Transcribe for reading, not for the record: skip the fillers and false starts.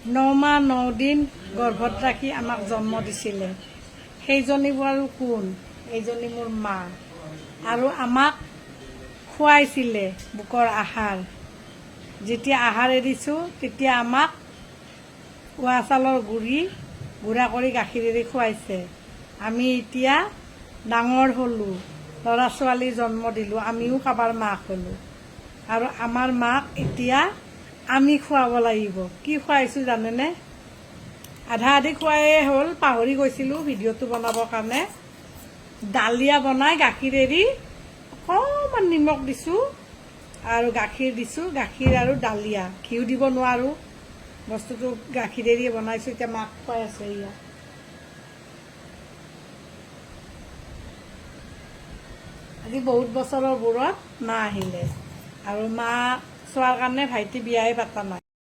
9 মাহ 9 দিন গৰ্ভত ৰাখি আমাক জন্ম দিছিলে। সেইজনী বাৰু কোন? এইজনী মোৰ মা। আৰু আমাক খুৱাইছিলে বুকৰ আহাৰ। যেতিয়া আহাৰ এৰিছোঁ তেতিয়া আমাক উৱা চাউলৰ গুড়া কৰি গাখীৰেৰে খুৱাইছে। আমি এতিয়া ডাঙৰ হ'লোঁ, ল'ৰা ছোৱালী জন্ম দিলোঁ, আমিও কাৰোবাৰ মাক হ'লোঁ। আৰু আমাৰ মাক এতিয়া আমি খুৱাব লাগিব। কি খুৱাইছোঁ জানেনে? আধা আধি খুৱাই হ'ল, পাহৰি গৈছিলোঁ ভিডিঅ'টো বনাবৰ কাৰণে। ডালিয়া বনাই গাখীৰ এৰি অকণমান নিমখ দিছোঁ আৰু গাখীৰ দিছোঁ, গাখীৰ আৰু ডালিয়া। ঘিউ দিব নোৱাৰোঁ, বস্তুটো গাখীৰেৰে বনাইছোঁ। এতিয়া মাক খুৱাই আছে এয়া। আজি বহুত বছৰৰ মূৰত মা আহিলে আৰু মা চোৱাৰ কাৰণে ভাইটি বিয়াই পতা নাই।